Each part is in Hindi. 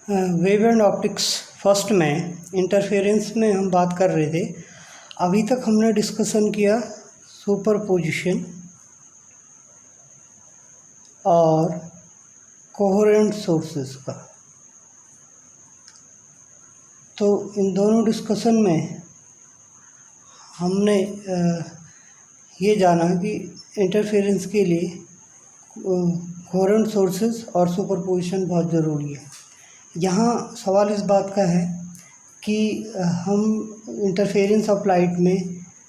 वेव एंड ऑप्टिक्स फर्स्ट में इंटरफेरेंस में हम बात कर रहे थे। अभी तक हमने डिस्कशन किया सुपरपोजिशन और कोहेरेंट सोर्सेस का। तो इन दोनों डिस्कशन में हमने ये जाना कि इंटरफेरेंस के लिए कोहेरेंट सोर्सेस और सुपरपोजिशन बहुत ज़रूरी है। यहाँ सवाल इस बात का है कि हम इंटरफेरेंस ऑफ लाइट में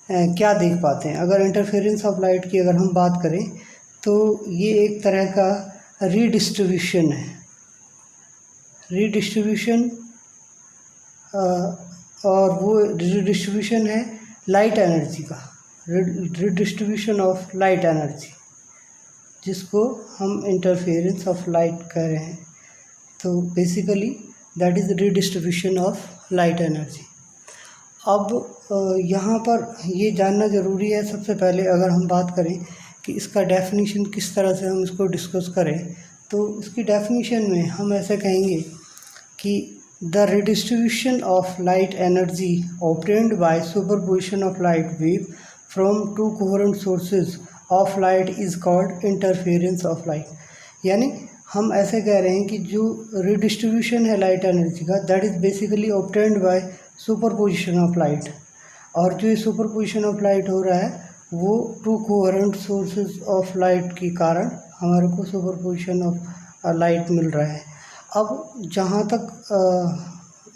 क्या देख पाते हैं। अगर इंटरफेरेंस ऑफ लाइट की अगर हम बात करें तो ये एक तरह का रीडिस्ट्रीब्यूशन है। रीडिस्ट्रीब्यूशन और वो रीडिस्ट्रीब्यूशन है लाइट एनर्जी का, रीडिस्ट्रीब्यूशन ऑफ लाइट एनर्जी, जिसको हम इंटरफेरेंस ऑफ लाइट कह रहे हैं। तो basically that is redistribution of light energy. अब यहाँ पर ये जानना ज़रूरी है, सबसे पहले अगर हम बात करें कि इसका डेफिनेशन किस तरह से हम इसको डिस्कस करें, तो इसकी डेफिनेशन में हम ऐसे कहेंगे कि the redistribution of light energy obtained by superposition of light wave from to coherent sources of light is called interference of light. यानी हम ऐसे कह रहे हैं कि जो रीडिस्ट्रीब्यूशन है लाइट एनर्जी का, that is basically obtained by superposition of light. और जो ये सुपरपोजिशन ऑफ लाइट हो रहा है वो to coherent sources of light के कारण हमारे को सुपरपोजिशन ऑफ लाइट मिल रहा है। अब जहाँ तक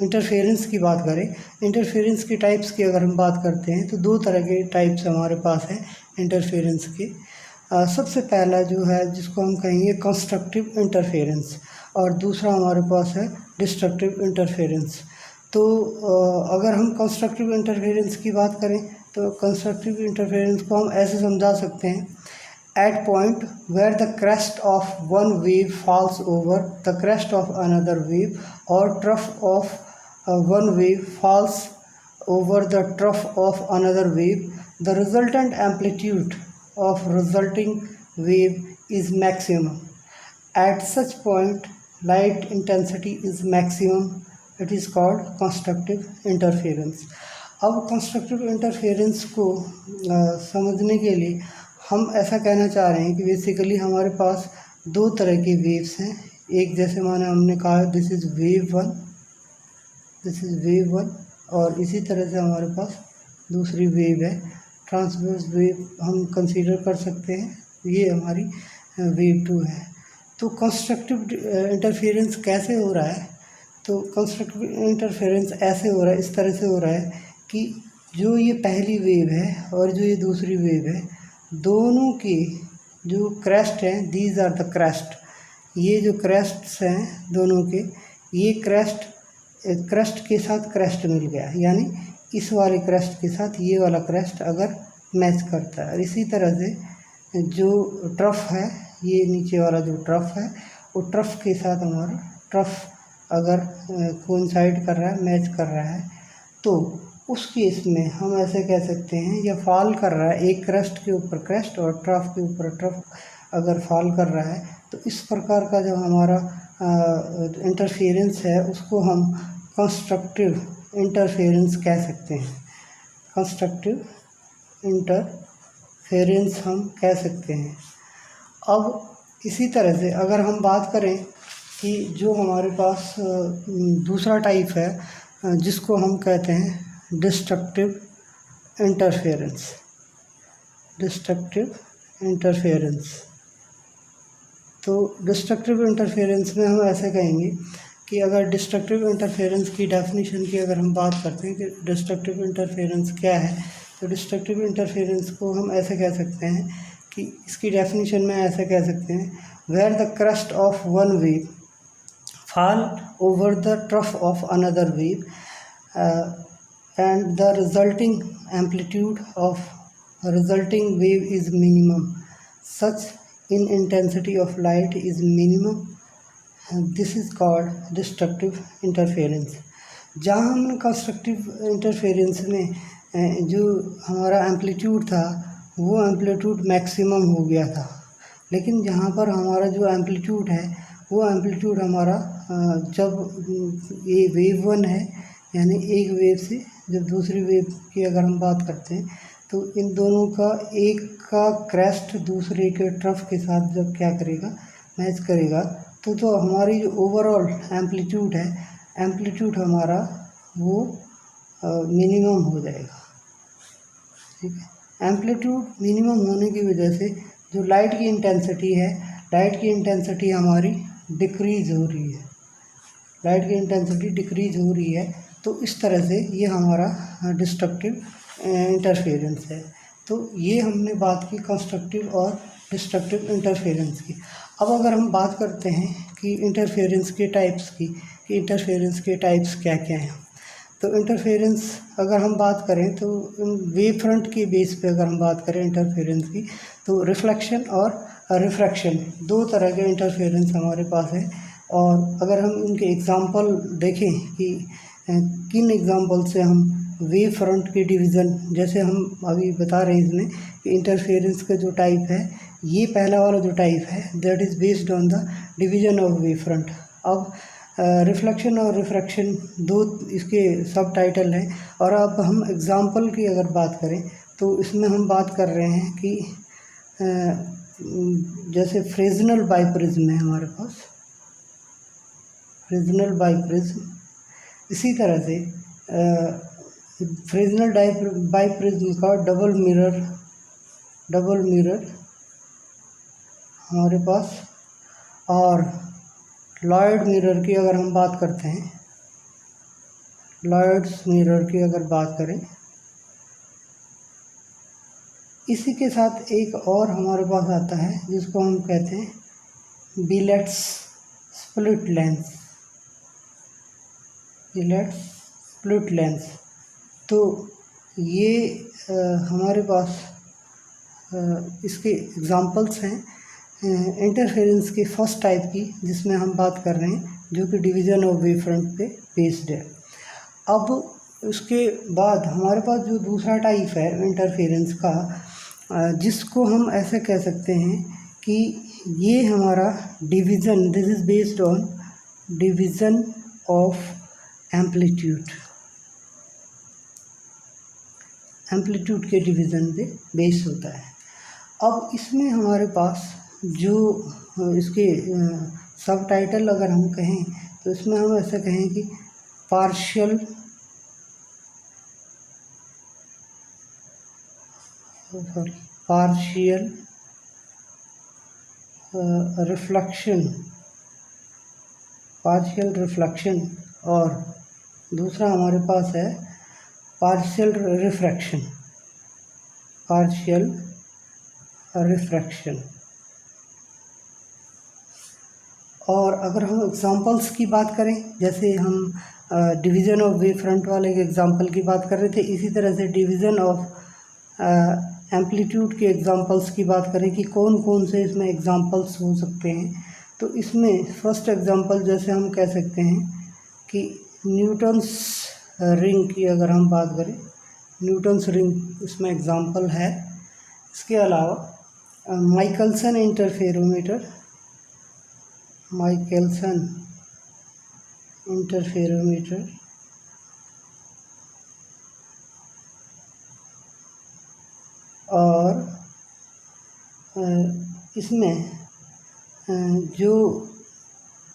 इंटरफेरेंस की बात करें, इंटरफेरेंस के टाइप्स की अगर हम बात करते हैं तो दो तरह के टाइप्स हमारे पास हैं इंटरफेरेंस के। सबसे पहला जो है जिसको हम कहेंगे कंस्ट्रक्टिव इंटरफेरेंस, और दूसरा हमारे पास है डिस्ट्रक्टिव इंटरफेरेंस। तो अगर हम कंस्ट्रक्टिव इंटरफेरेंस की बात करें तो कंस्ट्रक्टिव इंटरफेरेंस को हम ऐसे समझा सकते हैं, at point where the crest of one wave falls over the crest of another wave, or trough of one wave falls over the trough of another wave, the resultant amplitude of resulting wave is maximum. At such point light intensity is maximum. It is called constructive interference. अब कंस्ट्रक्टिव इंटरफेरेंस को समझने के लिए हम ऐसा कहना चाह रहे हैं कि बेसिकली हमारे पास दो तरह के वेव्स हैं। एक जैसे माने हमने कहा this is wave one, this is wave one, और इसी तरह से हमारे पास दूसरी वेव है ट्रांसवर्स वेव हम कंसीडर कर सकते हैं, ये हमारी वेव टू है। तो कंस्ट्रक्टिव इंटरफेरेंस कैसे हो रहा है? तो कंस्ट्रक्टिव इंटरफेरेंस ऐसे हो रहा है, इस तरह से हो रहा है कि जो ये पहली वेव है और जो ये दूसरी वेव है, दोनों के जो क्रेस्ट हैं, दीज आर द क्रेस्ट, ये जो क्रेस्ट्स हैं दोनों के, ये क्रेस्ट के साथ क्रेस्ट मिल गया, यानी इस वाले क्रेस्ट के साथ ये वाला क्रेस्ट अगर मैच करता है। इसी तरह से जो ट्रफ है, ये नीचे वाला जो ट्रफ है, वो ट्रफ के साथ हमारा ट्रफ अगर कोइंसाइड कर रहा है, मैच कर रहा है, तो उस केस में हम ऐसे कह सकते हैं या फॉल कर रहा है, एक क्रेस्ट के ऊपर क्रेस्ट और ट्रफ के ऊपर ट्रफ अगर फॉल कर रहा है, तो इस प्रकार का जो हमारा इंटरफेरेंस है उसको हम कंस्ट्रक्टिव इंटरफेरेंस कह सकते हैं। कंस्ट्रक्टिव इंटरफेरेंस हम कह सकते हैं। अब इसी तरह से अगर हम बात करें कि जो हमारे पास दूसरा टाइप है जिसको हम कहते हैं डिस्ट्रक्टिव इंटरफेरेंस, डिस्ट्रक्टिव इंटरफेरेंस। तो डिस्ट्रक्टिव इंटरफेरेंस में हम ऐसे कहेंगे कि अगर डिस्ट्रक्टिव इंटरफेरेंस की डेफिनेशन की अगर हम बात करते हैं कि डिस्ट्रक्टिव इंटरफेरेंस क्या है, तो डिस्ट्रक्टिव इंटरफेरेंस को हम ऐसे कह सकते हैं कि इसकी डेफिनेशन में ऐसे कह सकते हैं, where the crest of one wave fall over the trough of another wave and the resulting amplitude of resulting wave is minimum, such in intensity of light is minimum, this is called destructive interference। जहाँ हमने कंस्ट्रक्टिव इंटरफेरेंस में जो हमारा एम्पलीट्यूड था वो एम्पलीट्यूड मैक्सिमम हो गया था, लेकिन जहाँ पर हमारा जो एम्पलीट्यूड है वो एम्पलीट्यूड हमारा जब ये वेव 1 है, यानी एक वेव से जब दूसरी वेव की अगर हम बात करते हैं तो इन दोनों का एक का क्रेस्ट दूसरे के ट्रफ के साथ जब क्या करेगा, मैच करेगा, तो हमारी जो ओवरऑल एम्पलीट्यूड है, एम्पलीट्यूड हमारा वो मिनिमम हो जाएगा। ठीक है, एम्पलीट्यूड मिनिमम होने की वजह से जो लाइट की इंटेंसिटी है, लाइट की इंटेंसिटी हमारी डिक्रीज हो रही है, लाइट की इंटेंसिटी डिक्रीज हो रही है। तो इस तरह से ये हमारा डिस्ट्रक्टिव इंटरफेरेंस है। तो ये हमने बात की कंस्ट्रक्टिव और डिस्ट्रक्टिव इंटरफेरेंस की। अब अगर हम बात करते हैं कि इंटरफेरेंस के टाइप्स की, कि इंटरफेरेंस के टाइप्स क्या क्या हैं, तो इंटरफेरेंस अगर हम बात करें तो वेव फ्रंट के बेस पे अगर हम बात करें इंटरफेरेंस की, तो रिफ्लेक्शन और रिफ्रैक्शन दो तरह के इंटरफेरेंस हमारे पास है। और अगर हम इनके एग्जांपल देखें कि किन एग्जांपल से हम वेव फ्रंट के डिवीज़न, जैसे हम अभी बता रहे हैं इसमें कि इंटरफेरेंस का जो टाइप है, ये पहला वाला जो टाइप है that is based on the division of wave front. अब रिफ्लेक्शन और रिफ्रैक्शन दो इसके सब टाइटल हैं। और अब हम एग्जांपल की अगर बात करें तो इसमें हम बात कर रहे हैं कि जैसे फ्रेजनल बाइप्रिज्म है हमारे पास, फ्रेजनल बाइप्रिज्म, इसी तरह से फ्रेजनल बाइप्रिज्म का डबल मिरर हमारे पास, और लॉयड मिरर की अगर हम बात करते हैं, लॉयड्स मिरर की अगर बात करें, इसी के साथ एक और हमारे पास आता है जिसको हम कहते हैं billets split lens, billets split lens. तो ये हमारे पास इसके एग्जांपल्स हैं इंटरफेरेंस के फर्स्ट टाइप की, जिसमें हम बात कर रहे हैं, जो कि डिवीज़न ऑफ वेव फ्रंट पे बेस्ड है। अब उसके बाद हमारे पास जो दूसरा टाइप है इंटरफेरेंस का, जिसको हम ऐसे कह सकते हैं कि ये हमारा division, this is based on division of amplitude, amplitude के डिवीज़न पे बेस होता है। अब इसमें हमारे पास जो इसके सब टाइटल अगर हम कहें तो इसमें हम ऐसा कहें कि पार्शियल रिफ्लेक्शन, और दूसरा हमारे पास है पार्शियल रिफ्रैक्शन। और अगर हम एग्जांपल्स की बात करें, जैसे हम डिवीज़न ऑफ वेव फ्रंट वाले के एग्जांपल की बात कर रहे थे, इसी तरह से डिवीज़न ऑफ एम्पलीट्यूड के एग्जांपल्स की बात करें कि कौन कौन से इसमें एग्जांपल्स हो सकते हैं, तो इसमें फर्स्ट एग्जांपल जैसे हम कह सकते हैं कि न्यूटन्स रिंग की अगर हम बात करें, न्यूटन्स रिंग इसमें एग्जांपल है। इसके अलावा माइकलसन इंटरफेरोमीटर, और इसमें जो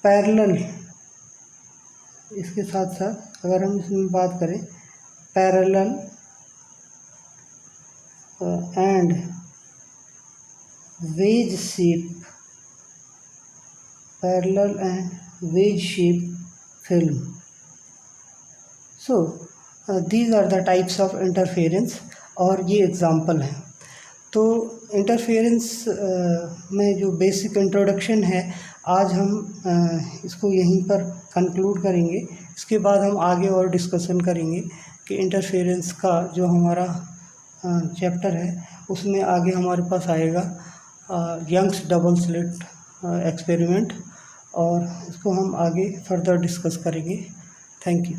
पैरेलल, इसके साथ साथ अगर हम इसमें बात करें parallel and wedge shape film. So these are the types of interference, और ये एग्जांपल हैं। तो इंटरफेरेंस में जो बेसिक इंट्रोडक्शन है, आज हम इसको यहीं पर कंक्लूड करेंगे। इसके बाद हम आगे और डिस्कशन करेंगे कि इंटरफेरेंस का जो हमारा चैप्टर है उसमें आगे हमारे पास आएगा यंग्स डबल स्लिट एक्सपेरिमेंट, और इसको हम आगे फर्दर डिस्कस करेंगे। Thank you.